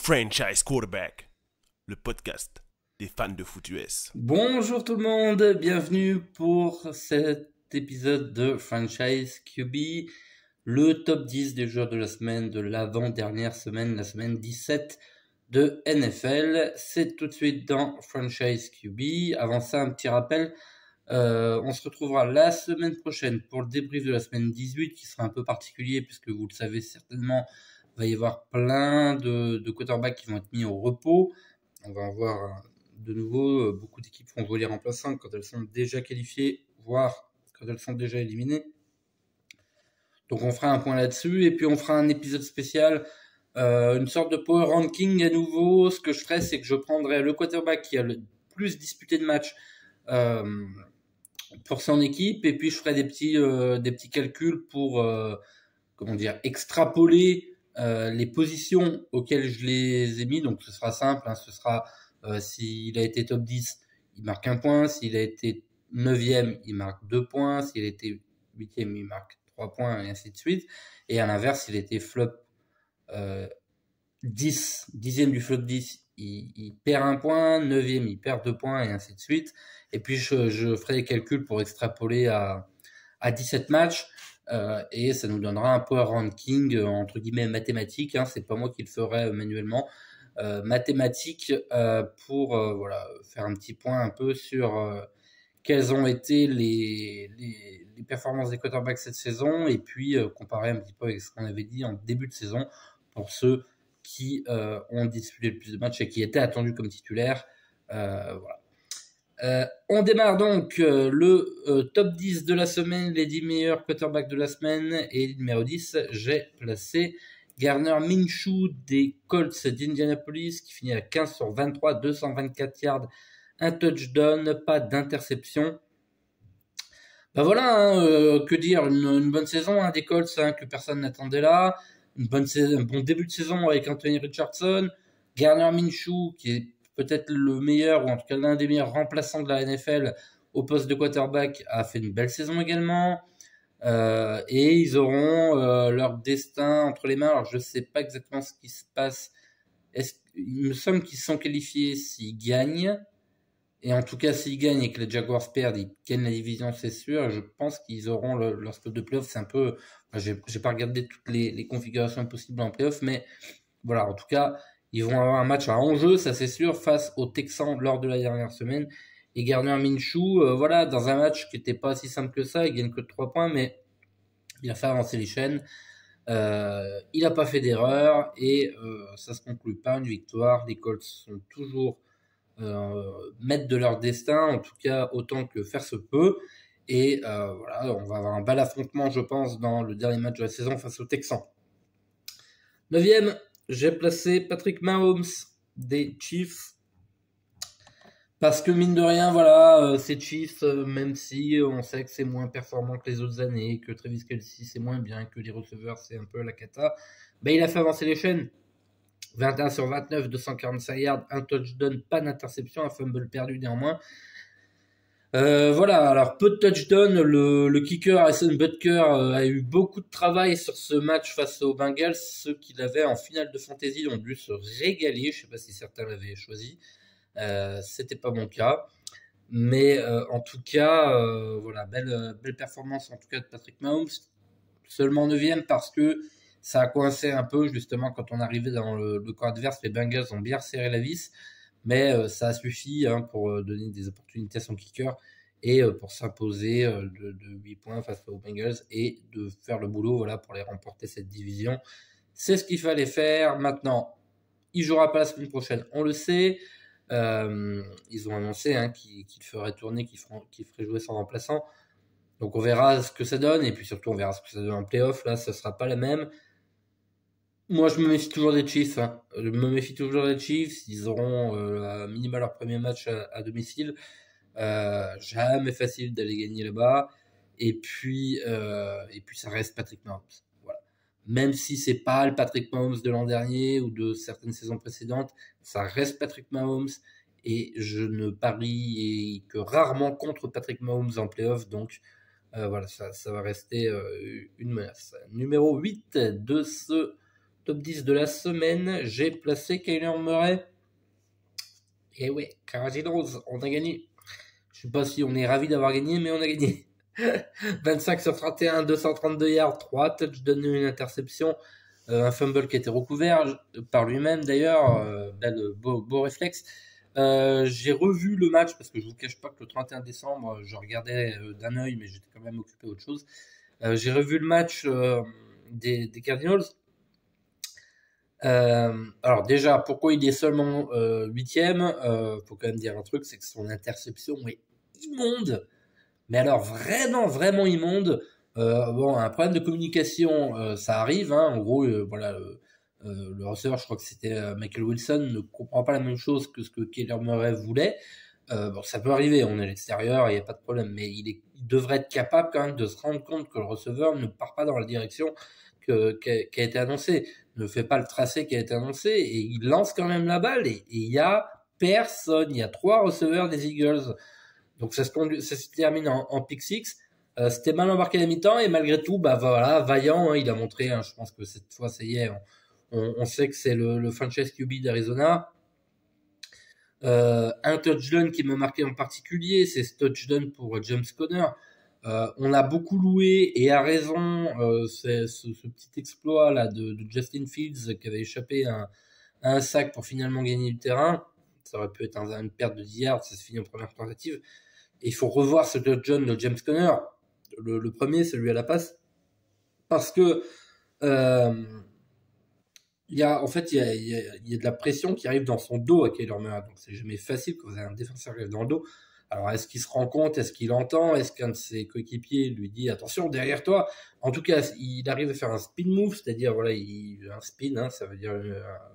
Franchise Quarterback, le podcast des fans de foot US. Bonjour tout le monde, bienvenue pour cet épisode de Franchise QB, le top 10 des joueurs de la semaine de l'avant-dernière semaine, la semaine 17 de NFL. C'est tout de suite dans Franchise QB. Avant ça, un petit rappel, on se retrouvera la semaine prochaine pour le débrief de la semaine 18 qui sera un peu particulier puisque vous le savez certainement, il va y avoir plein de quarterbacks qui vont être mis au repos. On va avoir de nouveau beaucoup d'équipes vont jouer les remplaçants quand elles sont déjà qualifiées, voire quand elles sont déjà éliminées. Donc on fera un point là-dessus et puis on fera un épisode spécial, une sorte de power ranking à nouveau. Ce que je ferai, c'est que je prendrai le quarterback qui a le plus disputé de matchs pour son équipe et puis je ferai des petits calculs pour extrapoler les positions auxquelles je les ai mis. Donc ce sera simple, ce sera s'il a été top 10, il marque 1 point. S'il a été 9e, il marque 2 points. S'il a été 8e, il marque 3 points, et ainsi de suite. Et à l'inverse, s'il était flop 10e du flop 10, il perd 1 point. 9e, il perd 2 points, et ainsi de suite. Et puis, je ferai des calculs pour extrapoler à 17 matchs. Et ça nous donnera un power ranking, entre guillemets, mathématique. C'est pas moi qui le ferai manuellement. Mathématiques pour faire un petit point un peu sur quelles ont été les performances des quarterbacks cette saison et puis comparer un petit peu avec ce qu'on avait dit en début de saison pour ceux qui ont disputé le plus de matchs et qui étaient attendus comme titulaires. On démarre donc le top 10 de la semaine, les 10 meilleurs quarterbacks de la semaine, et numéro 10, j'ai placé Gardner Minshew des Colts d'Indianapolis qui finit à 15 sur 23, 224 yards, un touchdown, pas d'interception. Que dire, une bonne saison des Colts que personne n'attendait là, un bon début de saison avec Anthony Richardson, Gardner Minshew qui est peut-être le meilleur ou en tout cas l'un des meilleurs remplaçants de la NFL au poste de quarterback a fait une belle saison également. Et ils auront leur destin entre les mains. Alors je sais pas exactement ce qui se passe. Il me semble qu'ils sont qualifiés s'ils gagnent. Et en tout cas, s'ils gagnent et que les Jaguars perdent, ils gagnent la division, c'est sûr. Je pense qu'ils auront leur spot de playoff. C'est un peu... J'ai pas regardé toutes les configurations possibles en playoff, mais voilà, en tout cas, ils vont avoir un match à enjeu, ça c'est sûr, face aux Texans lors de la dernière semaine. Et Gardner Minshew, dans un match qui n'était pas si simple que ça, il gagne que de 3 points, mais il a fait avancer les chaînes. Il n'a pas fait d'erreur et ça se conclut par une victoire. Les Colts sont toujours maîtres de leur destin, en tout cas autant que faire se peut. Et on va avoir un bel affrontement, je pense, dans le dernier match de la saison face aux Texans. 9e, j'ai placé Patrick Mahomes des Chiefs. Parce que mine de rien, ces Chiefs, même si on sait que c'est moins performant que les autres années, que Travis Kelce c'est moins bien, que les receveurs c'est un peu la cata, il a fait avancer les chaînes. 21 sur 29, 245 yards, un touchdown, pas d'interception, un fumble perdu néanmoins. Alors peu de touchdown, le kicker Harrison Butker a eu beaucoup de travail sur ce match face aux Bengals. Ceux qui l'avaient en finale de fantasy ont dû se régaler, je sais pas si certains l'avaient choisi. C'était pas mon cas, mais en tout cas belle performance en tout cas de Patrick Mahomes, seulement 9e parce que ça a coincé un peu justement quand on arrivait dans le camp adverse. Les Bengals ont bien serré la vis, mais ça a suffi pour donner des opportunités à son kicker et pour s'imposer de 8 points face aux Bengals et de faire le boulot pour les remporter cette division. C'est ce qu'il fallait faire. Maintenant, il jouera pas la semaine prochaine, on le sait. Ils ont annoncé qu'ils feraient tourner, qu'ils feraient jouer son remplaçant. Donc on verra ce que ça donne et puis surtout on verra ce que ça donne en playoff. Là, ça sera pas la même. Moi, je me méfie toujours des Chiefs. Je me méfie toujours des Chiefs. Ils auront à minima leur premier match à domicile. Jamais facile d'aller gagner là-bas. Et puis ça reste Patrick Mahomes. Voilà. Même si c'est pas le Patrick Mahomes de l'an dernier ou de certaines saisons précédentes, ça reste Patrick Mahomes. Et je ne parie que rarement contre Patrick Mahomes en playoff. Donc ça va rester une menace. Numéro 8 de ce top 10 de la semaine, j'ai placé Kyler Murray. Et ouais, Cardinals, on a gagné. Je sais pas si on est ravis d'avoir gagné, mais on a gagné. 25 sur 31, 232 yards, 3 touchdowns, une interception, un fumble qui a été recouvert par lui-même d'ailleurs, là le beau réflexe. J'ai revu le match parce que je vous cache pas que le 31 décembre, je regardais d'un œil, mais j'étais quand même occupé à autre chose. J'ai revu le match des Cardinals. Alors déjà, pourquoi il est seulement 8ème? Faut quand même dire un truc, c'est que son interception est immonde. Mais alors vraiment immonde. Bon, un problème de communication, ça arrive. Hein. En gros, voilà, le receveur, je crois que c'était Michael Wilson, ne comprend pas la même chose que ce que Kyler Murray voulait. Bon, ça peut arriver, on est à l'extérieur, il n'y a pas de problème, mais il devrait être capable quand même de se rendre compte que le receveur ne part pas dans la direction qui a été annoncée, ne fait pas le tracé qui a été annoncé, et il lance quand même la balle, et il y a personne, il y a 3 receveurs des Eagles. Donc ça se termine en pick six. C'était mal embarqué à la mi-temps et malgré tout, bah voilà, vaillant, hein, il a montré. Hein, je pense que cette fois, ça y est, on sait que c'est le franchise QB d'Arizona. Un touchdown qui m'a marqué en particulier, c'est ce touchdown pour James Conner. On a beaucoup loué et à raison c'est ce petit exploit là de Justin Fields qui avait échappé à un sac pour finalement gagner du terrain. Ça aurait pu être une perte de 10 yards, ça se finit en première tentative. Et il faut revoir ce touchdown de James Conner, le premier, celui à la passe, parce que il y a de la pression qui arrive dans son dos à Kyler Murray, donc c'est jamais facile quand vous avez un défenseur qui arrive dans le dos. Alors est-ce qu'il se rend compte, est-ce qu'il entend, est-ce qu'un de ses coéquipiers lui dit attention derrière toi? En tout cas, il arrive à faire un spin move, c'est-à-dire voilà, un spin, hein, ça veut dire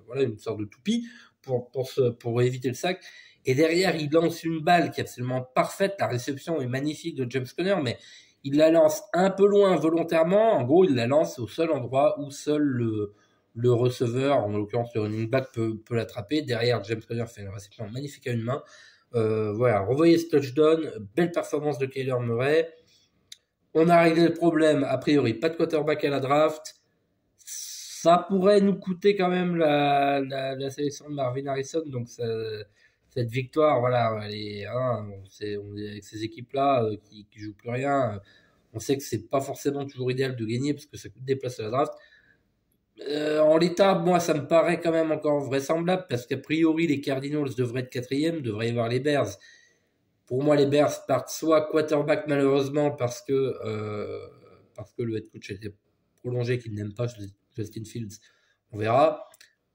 voilà une sorte de toupie pour éviter le sac. Et derrière, il lance une balle qui est absolument parfaite. La réception est magnifique de James Conner, mais il la lance un peu loin volontairement. En gros, il la lance au seul endroit où seul le receveur, en l'occurrence le running back, peut l'attraper. Derrière, James Conner fait une réception magnifique à une main. Voilà, revoyez ce touchdown. Belle performance de Kyler Murray. On a réglé le problème. A priori, pas de quarterback à la draft. Ça pourrait nous coûter quand même la sélection de Marvin Harrison. Donc, cette victoire, voilà, on est avec ces équipes-là qui jouent plus rien. On sait que c'est pas forcément toujours idéal de gagner parce que ça coûte des places à la draft. En l'état, moi, ça me paraît quand même encore vraisemblable parce qu'a priori, les Cardinals devraient être 4e, devraient y avoir les Bears. Pour moi, les Bears partent soit quarterback malheureusement parce que le head coach a été prolongé, qu'il n'aime pas Justin Fields. On verra.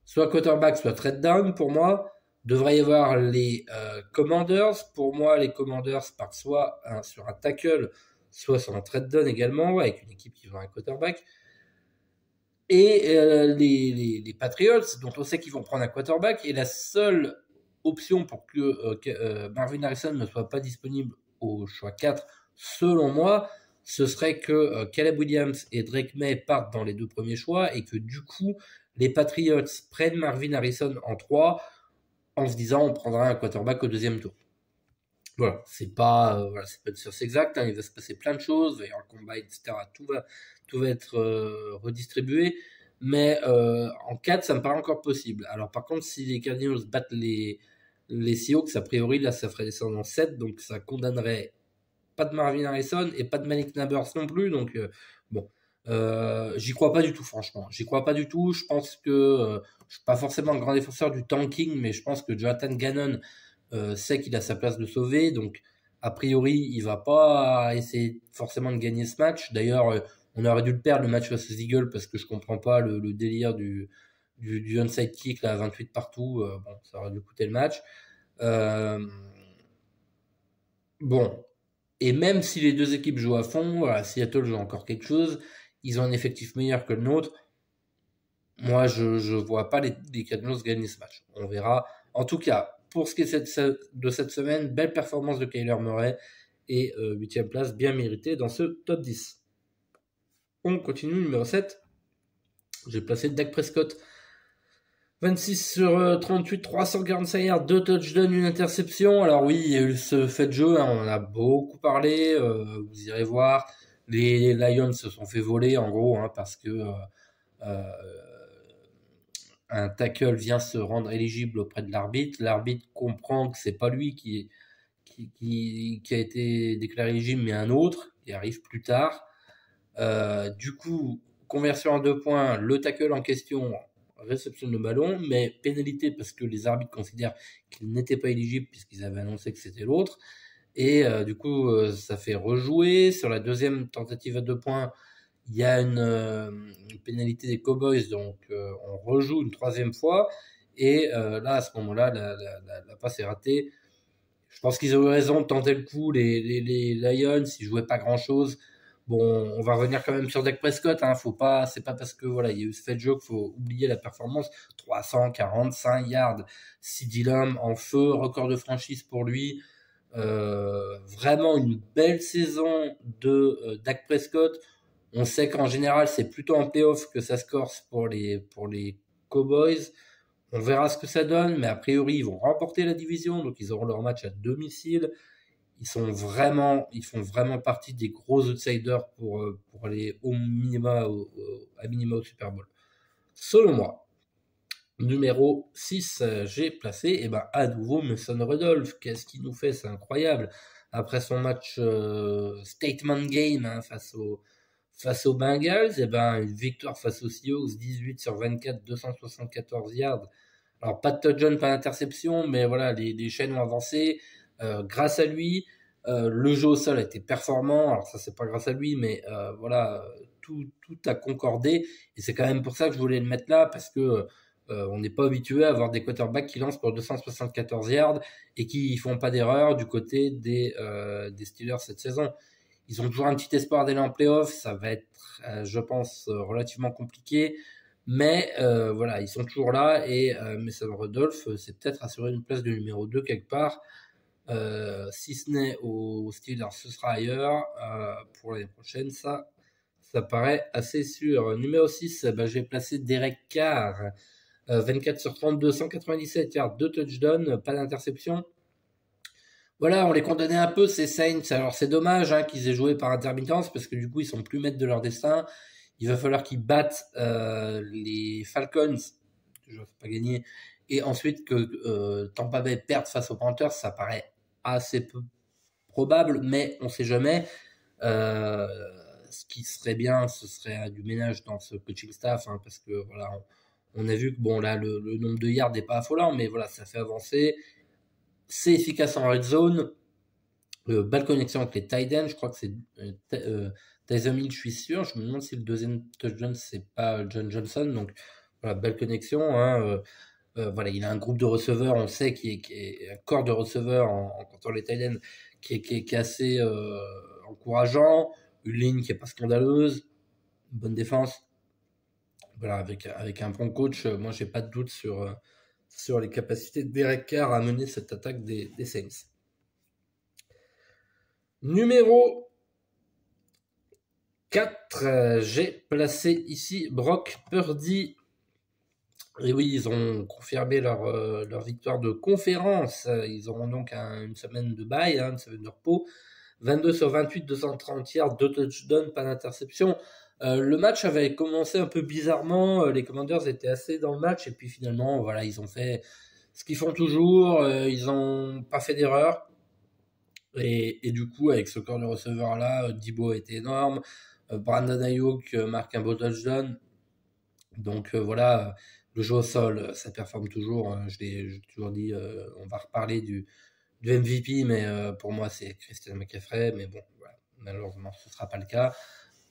Soit quarterback, soit trade down pour moi. Devrait y avoir les Commanders. Pour moi, les Commanders partent soit sur un tackle, soit sur un trade down également, avec une équipe qui veut un quarterback. Et les Patriots, dont on sait qu'ils vont prendre un quarterback, et la seule option pour que Marvin Harrison ne soit pas disponible au choix 4, selon moi, ce serait que Caleb Williams et Drake May partent dans les 2 premiers choix et que du coup, les Patriots prennent Marvin Harrison en 3 en se disant on prendra un quarterback au 2e tour. Voilà, c'est pas une science exacte, hein, il va se passer plein de choses, il va y avoir le combine, etc. Tout va être redistribué, mais en 4, ça me paraît encore possible. Alors par contre, si les Cardinals battent les Seahawks, a priori, là, ça ferait descendre en 7, donc ça condamnerait pas de Marvin Harrison et pas de Malik Nabers non plus, donc bon. J'y crois pas du tout, franchement. J'y crois pas du tout. Je pense que je suis pas forcément un grand défenseur du tanking, mais je pense que Jonathan Gannon sait qu'il a sa place de sauver, donc a priori il va pas essayer forcément de gagner ce match. D'ailleurs, on aurait dû le perdre le match face aux Eagles parce que je comprends pas le délire du onside kick là, 28 partout. Bon, ça aurait dû coûter le match. Bon, et même si les deux équipes jouent à fond, voilà, Seattle joue encore quelque chose, ils ont un effectif meilleur que le nôtre. Moi, je vois pas les Cardinals gagner ce match. On verra. En tout cas, pour ce qui est de cette semaine, belle performance de Kyler Murray et 8e place bien méritée dans ce top 10. On continue, numéro 7. J'ai placé Dak Prescott. 26 sur 38, 345 yards, 2 touchdowns, une interception. Alors oui, il y a eu ce fait de jeu, hein, on en a beaucoup parlé, vous irez voir. Les Lions se sont fait voler en gros, hein, parce que un tackle vient se rendre éligible auprès de l'arbitre. L'arbitre comprend que c'est pas lui qui a été déclaré éligible, mais un autre qui arrive plus tard. Du coup, conversion en 2 points, le tackle en question réceptionne le ballon, mais pénalité parce que les arbitres considèrent qu'il n'était pas éligible puisqu'ils avaient annoncé que c'était l'autre. Et du coup, ça fait rejouer. Sur la deuxième tentative à 2 points, il y a une pénalité des Cowboys, donc on rejoue une troisième fois. Et là, à ce moment-là, la passe est ratée. Je pense qu'ils ont eu raison de tenter le coup. Les Lions, ils jouaient pas grand-chose. Bon, on va revenir quand même sur Dak Prescott. Hein. Faut pas, c'est pas parce que voilà, il y a eu ce fait de jeu qu'il faut oublier la performance. 345 yards, CeeDee Lamb en feu, record de franchise pour lui. Vraiment une belle saison de Dak Prescott. On sait qu'en général, c'est plutôt en playoff que ça se corse pour les Cowboys. On verra ce que ça donne, mais a priori, ils vont remporter la division, donc ils auront leur match à domicile. Ils font vraiment partie des gros outsiders pour aller au minima, à minima au Super Bowl. Selon moi, numéro 6, j'ai placé, et ben, à nouveau, Mason Rudolph. Qu'est-ce qu'il nous fait? C'est incroyable. Après son match statement game, hein, face aux Bengals, et ben, une victoire face aux Seahawks, 18/24, 274 yards. Alors, pas de touchdown, pas d'interception, mais voilà, les chaînes ont avancé. Grâce à lui, le jeu au sol a été performant. Alors, ça, c'est pas grâce à lui, mais voilà, tout a concordé. Et c'est quand même pour ça que je voulais le mettre là, parce que on n'est pas habitué à avoir des quarterbacks qui lancent pour 274 yards et qui font pas d'erreur du côté des Steelers cette saison. Ils ont toujours un petit espoir d'aller en playoff. Ça va être, je pense, relativement compliqué. Mais voilà, ils sont toujours là et Mason Rudolph s'est peut-être assuré une place de numéro 2 quelque part. Si ce n'est aux Steelers, ce sera ailleurs. Pour l'année prochaine, ça paraît assez sûr. Numéro 6, j'ai placé Derek Carr. 24 sur 32, 197 yards, 2 touchdowns, pas d'interception. Voilà, on les condamnait un peu, ces Saints. Alors c'est dommage qu'ils aient joué par intermittence parce que du coup ils sont plus maîtres de leur destin. Il va falloir qu'ils battent les Falcons, je ne vais pas gagner, et ensuite que Tampa Bay perde face aux Panthers, ça paraît assez peu probable, mais on ne sait jamais. Ce qui serait bien, ce serait du ménage dans ce coaching staff, parce que voilà, on a vu que bon là le nombre de yards n'est pas affolant, mais voilà, ça fait avancer. C'est efficace en red zone. Belle connexion avec les tight ends. Je crois que c'est Taysom Hill, je suis sûr. Je me demande si le deuxième touchdown, c'est pas John Johnson. Donc, voilà, belle connexion. Voilà, il a un groupe de receveurs. On sait qu'il est un corps de receveurs en comptant les tight ends qui est assez encourageant. Une ligne qui est pas scandaleuse. Une bonne défense. Voilà, avec un bon coach, moi, j'ai pas de doute sur les capacités de Derek Carr à mener cette attaque des Saints. Numéro 4, j'ai placé ici Brock Purdy. Et oui, ils ont confirmé leur victoire de conférence. Ils auront donc une semaine de bye, une semaine de repos. 22 sur 28, 230 yards, 2 touchdowns, pas d'interception. Le match avait commencé un peu bizarrement. Les Commanders étaient assez dans le match. Et puis finalement, voilà, ils ont fait ce qu'ils font toujours. Ils n'ont pas fait d'erreur. Et du coup, avec ce corps de receveur-là, Debo était énorme. Brandon Ayuk marque un beau touchdown. Donc voilà, le jeu au sol, ça performe toujours. J'ai toujours dit, on va reparler du MVP, mais pour moi, c'est Christian McCaffrey. Mais bon, voilà, malheureusement, ce ne sera pas le cas.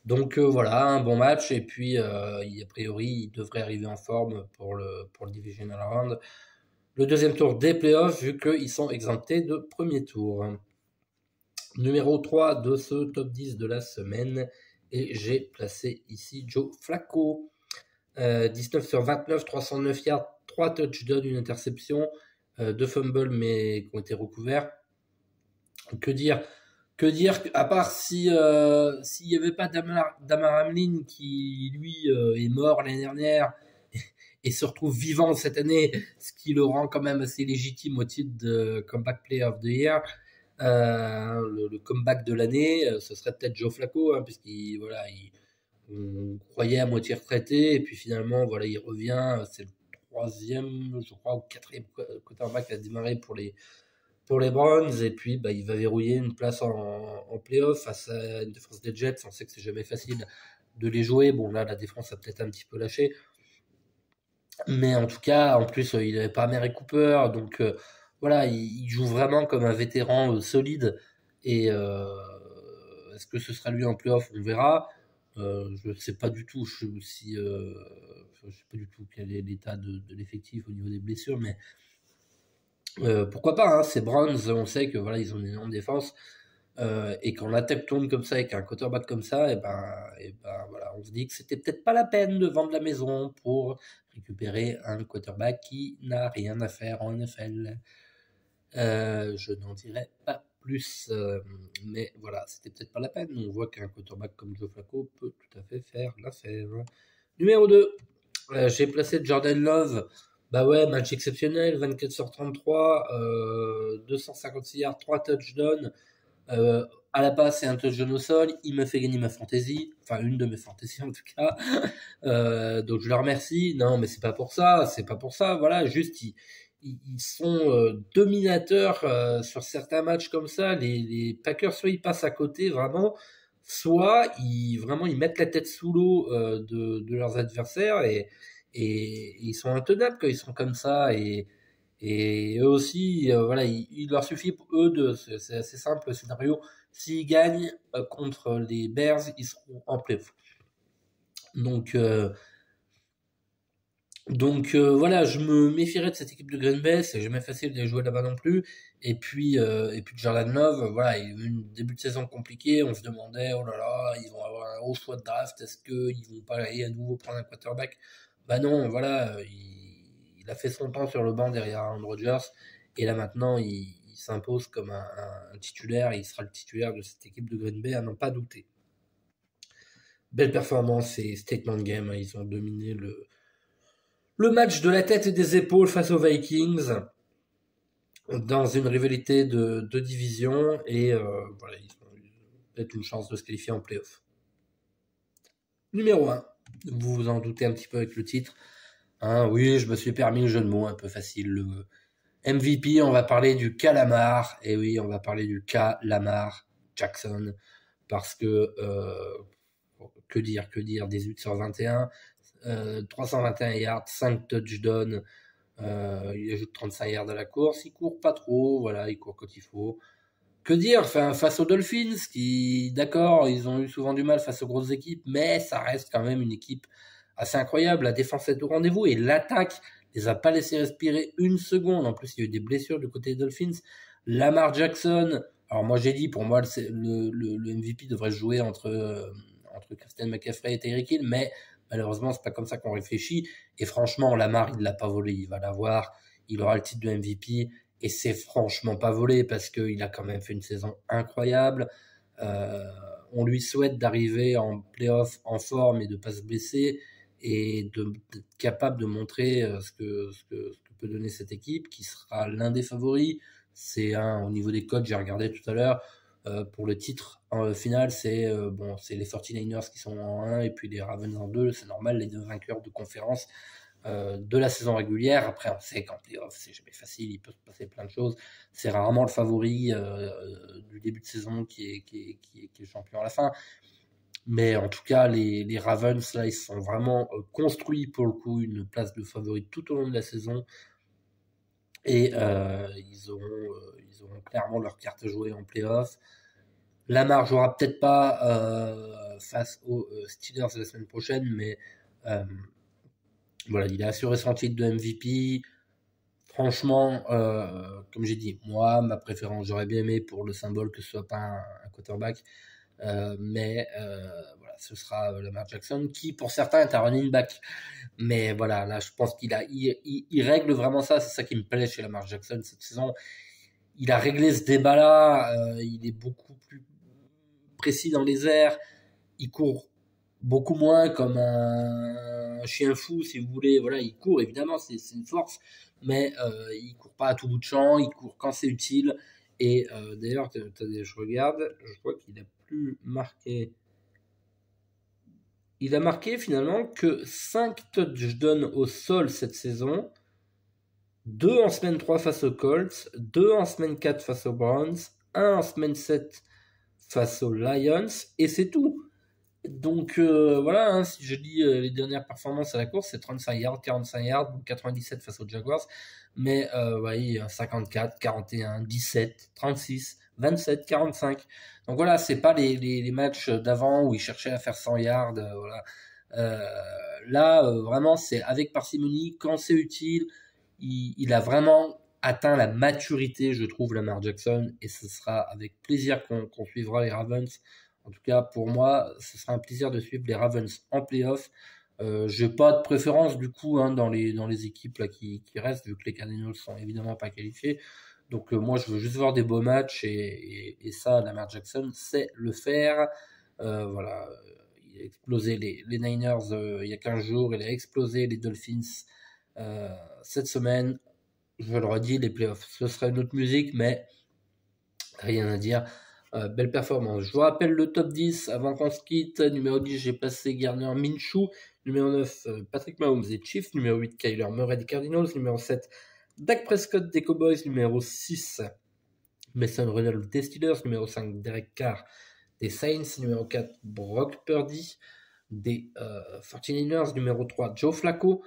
Donc voilà, un bon match. Et puis, a priori, il devrait arriver en forme pour le Divisional Round. Le deuxième tour des playoffs, vu qu'ils sont exemptés de premier tour. Numéro 3 de ce top 10 de la semaine. Et j'ai placé ici Joe Flacco. 19 sur 29, 309 yards, 3 touchdowns, une interception, 2 fumbles mais qui ont été recouverts. Que dire à part s'il n'y avait pas Damar Hamlin qui lui est mort l'année dernière et se retrouve vivant cette année, ce qui le rend quand même assez légitime au titre de Comeback Player of the Year. Le comeback de l'année, ce serait peut-être Joe Flacco, on croyait à moitié retraité et puis finalement voilà, il revient. C'est le troisième, je crois, ou quatrième quarterback à démarrer pour les Browns, et puis il va verrouiller une place en playoff face à une défense des Jets. On sait que c'est jamais facile de les jouer. Bon, là, la défense a peut-être un petit peu lâché. Mais en tout cas, en plus, il n'avait pas Mary Cooper. Donc, voilà, il joue vraiment comme un vétéran solide. Et est-ce que ce sera lui en playoff? On verra. Je ne sais pas du tout je sais pas du tout quel est l'état de l'effectif au niveau des blessures, mais pourquoi pas, hein, c'est Browns, on sait que voilà, ils ont une énorme défense, et quand l'attaque tourne comme ça, avec un quarterback comme ça, et ben voilà, on se dit que c'était peut-être pas la peine de vendre la maison pour récupérer un quarterback qui n'a rien à faire en NFL. Je n'en dirai pas plus, mais voilà, c'était peut-être pas la peine. On voit qu'un quarterback comme Joe Flacco peut tout à fait faire l'affaire. Numéro 2, j'ai placé Jordan Love. Bah ouais, match exceptionnel, 24 sur 33, 256 yards, 3 touchdowns, à la passe et un touchdown au sol. Il me fait gagner ma fantasy, enfin une de mes fantaisies en tout cas. Donc je le remercie. Non, mais c'est pas pour ça, Voilà, juste ils sont dominateurs sur certains matchs comme ça. Les Packers, soit ils passent à côté vraiment, soit ils mettent la tête sous l'eau de leurs adversaires, et ils sont intenables quand ils sont comme ça, et eux aussi, voilà, il leur suffit pour eux c'est assez simple le scénario. S'ils gagnent contre les Bears, ils seront en play-off. Donc voilà, je me méfierais de cette équipe de Green Bay. C'est jamais facile de les jouer là-bas non plus. Et puis Jordan Love, voilà, il y a eu un début de saison compliqué. On se demandait, oh là là, ils vont avoir un haut choix de draft. Est-ce qu'ils vont pas aller à nouveau prendre un quarterback? Bah non, voilà, il a fait son temps sur le banc derrière Aaron Rodgers. Et là maintenant, il s'impose comme un titulaire. Et il sera le titulaire de cette équipe de Green Bay, à n'en pas douter. Belle performance et statement game, hein. Ils ont dominé le match de la tête et des épaules face aux Vikings dans une rivalité de division, et voilà, ils ont peut-être une chance de se qualifier en playoff. Numéro 1, vous vous en doutez un petit peu avec le titre. Hein, oui, je me suis permis le jeu de mots un peu facile. Le MVP, on va parler du K Lamar. Et oui, on va parler du K Lamar Jackson. Parce que, que dire, 18 sur 21, 321 yards, 5 touchdowns, il ajoute 35 yards à la course, il court pas trop, voilà, il court quand il faut. Que dire, enfin, face aux Dolphins, qui, d'accord, ils ont eu souvent du mal face aux grosses équipes, mais ça reste quand même une équipe assez incroyable. La défense est au rendez-vous, et l'attaque les a pas laissés respirer une seconde. En plus, il y a eu des blessures du côté des Dolphins. Lamar Jackson, alors moi j'ai dit, pour moi, le MVP devrait jouer entre Christian McCaffrey et Tyreek Hill, mais malheureusement, c'est pas comme ça qu'on réfléchit. Et franchement, Lamar, il l'a pas volé, il va l'avoir, il aura le titre de MVP. Et c'est franchement pas volé, parce qu'il a quand même fait une saison incroyable. On lui souhaite d'arriver en playoff en forme et de pas se blesser, et d'être capable de montrer ce que peut donner cette équipe, qui sera l'un des favoris. C'est au niveau des codes, j'ai regardé tout à l'heure, pour le titre final, c'est les 49ers qui sont en 1 et puis les Ravens en 2. C'est normal, les deux vainqueurs de conférence de la saison régulière. Après, on sait qu'en playoff, c'est jamais facile, il peut se passer plein de choses. C'est rarement le favori du début de saison qui est champion à la fin. Mais en tout cas, les Ravens, là, ils se sont vraiment construits pour le coup une place de favori tout au long de la saison. Et ils auront clairement leur carte à jouer en playoff. Lamar jouera peut-être pas face aux Steelers la semaine prochaine, mais voilà, il a assuré son titre de MVP. Franchement, comme j'ai dit, moi, ma préférence, j'aurais bien aimé pour le symbole que ce soit pas un quarterback, mais voilà, ce sera Lamar Jackson, qui pour certains est un running back. Mais voilà, là, je pense qu'il règle vraiment ça. C'est ça qui me plaît chez Lamar Jackson cette saison. Il a réglé ce débat-là. Il est beaucoup plus précis dans les airs. Il court beaucoup moins comme un chien fou, si vous voulez. Voilà, il court, évidemment, c'est une force, mais il court pas à tout bout de champ. Il court quand c'est utile. Et d'ailleurs, je regarde, je vois qu'il a plus marqué il a marqué finalement que 5 touchdowns au sol cette saison, 2 en semaine 3 face aux Colts, 2 en semaine 4 face aux Browns, 1 en semaine 7 face aux Lions, et c'est tout. Donc voilà, hein, si je lis les dernières performances à la course, c'est 35 yards, 45 yards, 97 face aux Jaguars, mais ouais, 54, 41, 17, 36, 27, 45. Donc voilà, c'est pas les matchs d'avant où il cherchait à faire 100 yards. Voilà. Là, vraiment, c'est avec parcimonie, quand c'est utile. Il a vraiment atteint la maturité, je trouve, Lamar Jackson, et ce sera avec plaisir qu'on suivra les Ravens. En tout cas, pour moi, ce sera un plaisir de suivre les Ravens en playoff. J'ai pas de préférence du coup hein, dans les équipes là qui restent, vu que les Cardinals sont évidemment pas qualifiés. Donc moi, je veux juste voir des beaux matchs et ça, Lamar Jackson sait le faire. Voilà, il a explosé les Niners il y a 15 jours, il a explosé les Dolphins cette semaine. Je le redis, les playoffs, ce serait une autre musique, mais rien à dire. Belle performance. Je vous rappelle le top 10 avant qu'on se quitte. Numéro 10, j'ai placé Gardner Minshew. Numéro 9, Patrick Mahomes des Chiefs. Numéro 8, Kyler Murray des Cardinals. Numéro 7, Dak Prescott des Cowboys. Numéro 6, Mason Rudolph des Steelers. Numéro 5, Derek Carr des Saints. Numéro 4, Brock Purdy des 49ers. Numéro 3, Joe Flacco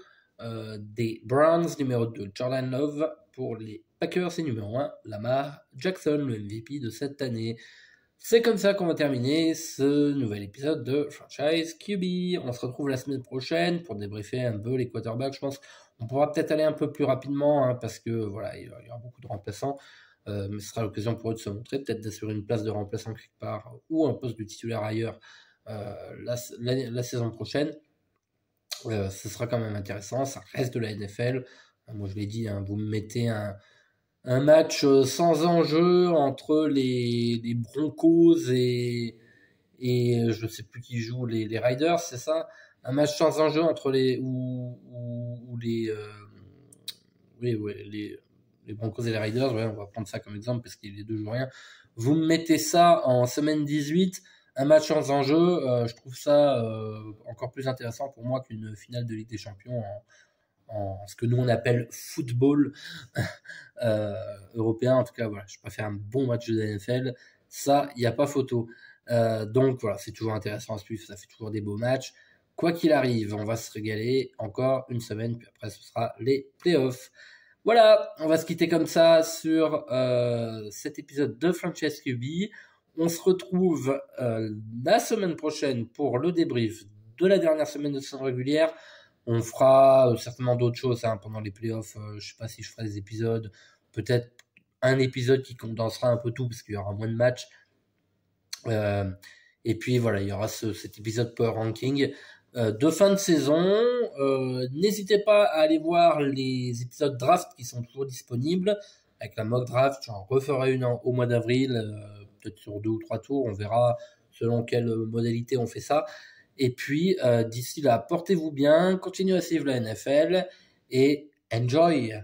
des Browns. Numéro 2, Jordan Love pour les Packers. Et numéro 1, Lamar Jackson, le MVP de cette année. C'est comme ça qu'on va terminer ce nouvel épisode de Franchise QB. On se retrouve la semaine prochaine pour débriefer un peu les quarterbacks. Je pense qu'on pourra peut-être aller un peu plus rapidement hein, parce que voilà, il y aura beaucoup de remplaçants. Mais ce sera l'occasion pour eux de se montrer, peut-être d'assurer une place de remplaçant quelque part ou un poste de titulaire ailleurs la saison prochaine. Ce sera quand même intéressant. Ça reste de la NFL. Moi, je l'ai dit, hein, vous me mettez un match sans enjeu entre les Broncos et je sais plus qui joue les Riders, c'est ça? Un match sans enjeu entre les ou les oui, les Broncos et les Riders, ouais, on va prendre ça comme exemple parce que les deux jouent rien. Vous me mettez ça en semaine 18, un match sans enjeu, je trouve ça encore plus intéressant pour moi qu'une finale de Ligue des Champions en ce que nous on appelle football européen. En tout cas, voilà, je préfère un bon match de NFL. Ça, il n'y a pas photo. Donc voilà, c'est toujours intéressant à suivre. Ça fait toujours des beaux matchs. Quoi qu'il arrive, on va se régaler encore une semaine, puis après ce sera les playoffs. Voilà, on va se quitter comme ça sur cet épisode de Franchise QB. On se retrouve la semaine prochaine pour le débrief de la dernière semaine de saison régulière. On fera certainement d'autres choses hein, pendant les playoffs. Je sais pas si je ferai des épisodes. Peut-être un épisode qui condensera un peu tout parce qu'il y aura moins de matchs. Et puis voilà, il y aura cet épisode Power Ranking de fin de saison. N'hésitez pas à aller voir les épisodes draft qui sont toujours disponibles. Avec la mock draft, j'en referai une au mois d'avril, peut-être sur 2 ou 3 tours. On verra selon quelle modalité on fait ça. Et puis, d'ici là, portez-vous bien, continuez à suivre la NFL et enjoy.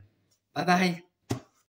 Bye bye.